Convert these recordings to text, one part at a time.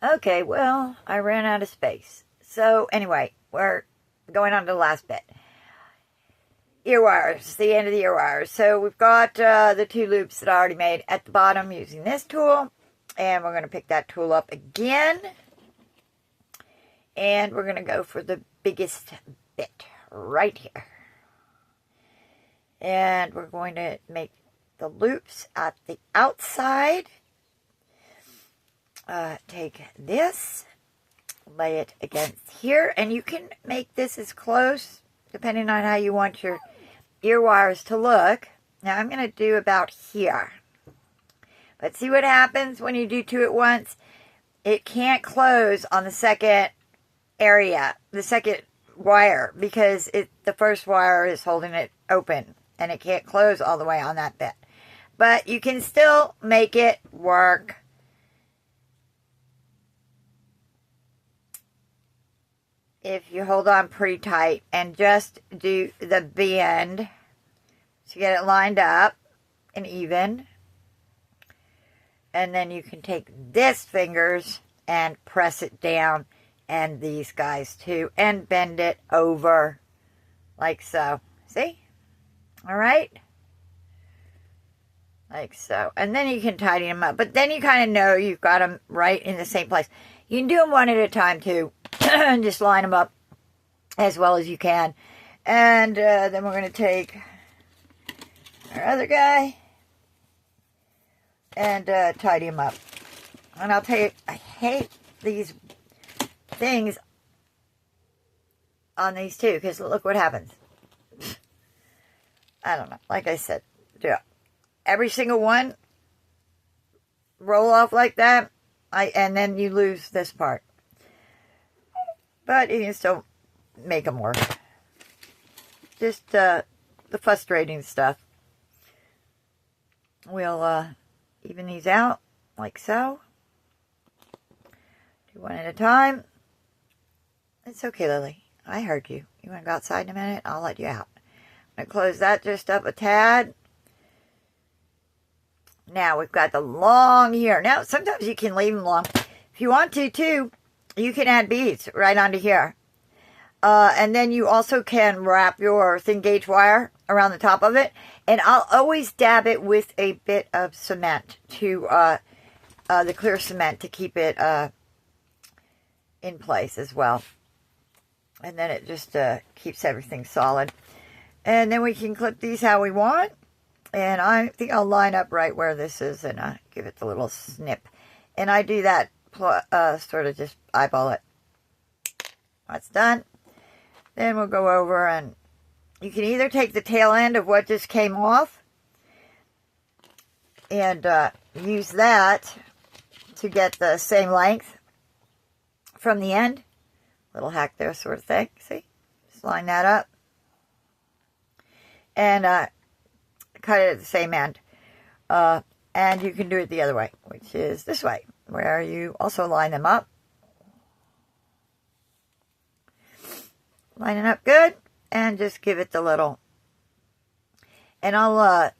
Okay, well, I ran out of space. So anyway, we're going on to the last bit. Ear wires, the end of the ear wires. So we've got the two loops that I already made at the bottom using this tool. And we're going to pick that tool up again. And we're going to go for the biggest bit right here. And we're going to make the loops at the outside. Take this, lay it against here, and you can make this as close, depending on how you want your ear wires to look. Now I'm going to do about here. But see what happens when you do two at once? It can't close on the second area, the second wire, because the first wire is holding it open, and it can't close all the way on that bit. But you can still make it work. If you hold on pretty tight and just do the bend to get it lined up and even. And then you can take this fingers and press it down, and these guys too, and bend it over like so. See? All right? Like so. And then you can tidy them up. But then you kind of know you've got them right in the same place. You can do them one at a time too. And just line them up as well as you can. And then we're going to take our other guy and tidy him up. And I'll tell you, I hate these things on these two, because look what happens. I don't know. Like I said, yeah, every single one roll off like that, and then you lose this part. But you can still make them work. Just the frustrating stuff. We'll even these out like so. Do one at a time. It's okay, Lily. I heard you. You want to go outside in a minute? I'll let you out. I'm going to close that just up a tad. Now we've got the long here. Now sometimes you can leave them long. If you want to too, you can add beads right onto here. And then you also can wrap your thin gauge wire around the top of it. And I'll always dab it with a bit of cement, to the clear cement, to keep it in place as well. And then it just keeps everything solid. And then we can clip these how we want. And I think I'll line up right where this is and give it the little snip. And I do that, sort of just eyeball it. That's done. Then we'll go over, and you can either take the tail end of what just came off and use that to get the same length from the end. Little hack there sort of thing. See? Just line that up. And cut it at the same end. And you can do it the other way, which is this way, where you also line them up. Line it up good, and just give it the little. And I'll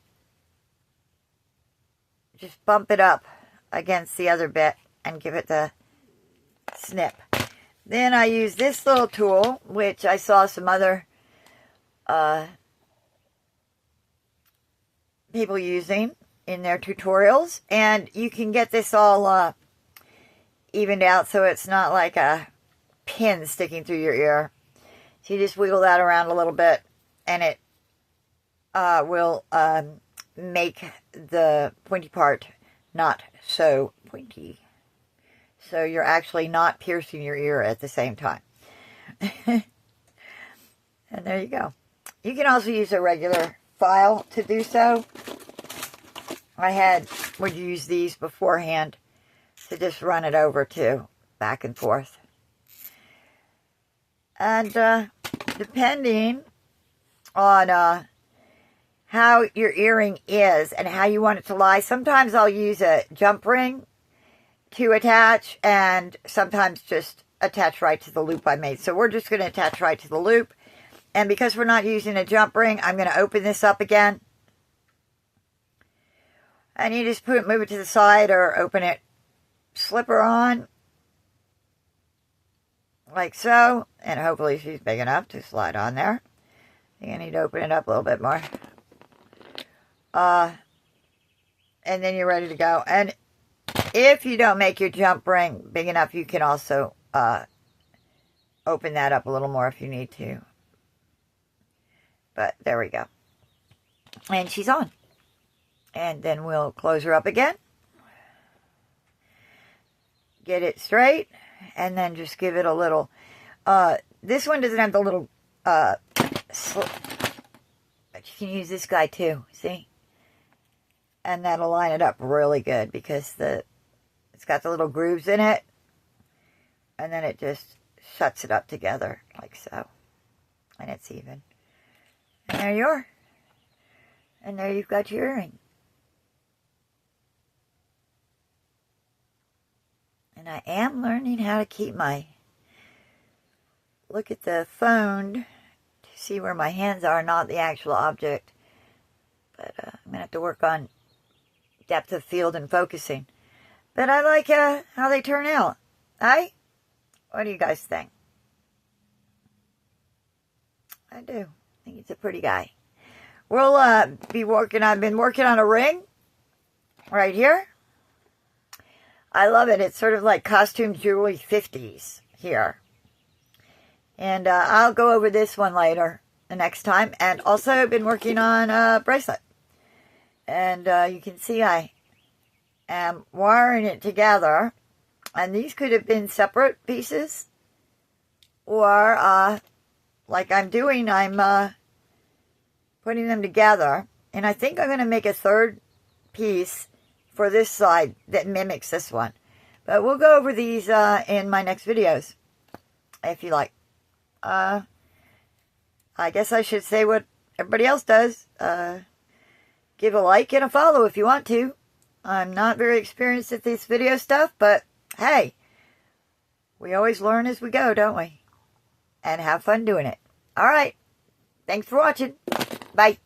just bump it up against the other bit and give it the snip. Then I use this little tool, which I saw some other people using in their tutorials, and you can get this all evened out so it's not like a pin sticking through your ear. So you just wiggle that around a little bit, and it will make the pointy part not so pointy. So you're actually not piercing your ear at the same time. And there you go. You can also use a regular file to do so. I would use these beforehand to just run it over too, back and forth. And depending on how your earring is and how you want it to lie, sometimes I'll use a jump ring to attach, and sometimes just attach right to the loop I made. So we're just going to attach right to the loop. And because we're not using a jump ring, I'm going to open this up again. And you just move it to the side or open it, slip her on, like so, and hopefully she's big enough to slide on there. I think I need to open it up a little bit more. And then you're ready to go. And if you don't make your jump ring big enough, you can also open that up a little more if you need to. But there we go. And she's on. And then we'll close her up again. Get it straight. And then just give it a little... this one doesn't have the little... but you can use this guy too. See? And that'll line it up really good because it's got the little grooves in it. And then it just shuts it up together like so. And it's even. And there you are. And there you've got your earring. And I am learning how to keep my... Look at the phone to see where my hands are, not the actual object. But I'm going to have to work on depth of field and focusing. But I like how they turn out. What do you guys think? I do. I think he's a pretty guy. We'll be working... I've been working on a ring right here. I love it. It's sort of like costume jewelry 50s here. And I'll go over this one later, the next time. And also I've been working on a bracelet. And you can see I am wiring it together. And these could have been separate pieces. Or, like I'm doing, I'm putting them together. And I think I'm going to make a third piece for this side that mimics this one. But we'll go over these in my next videos, if you like. I guess I should say what everybody else does. Give a like and a follow if you want to. I'm not very experienced at this video stuff, but hey, we always learn as we go, don't we? And have fun doing it. All right. Thanks for watching. Bye.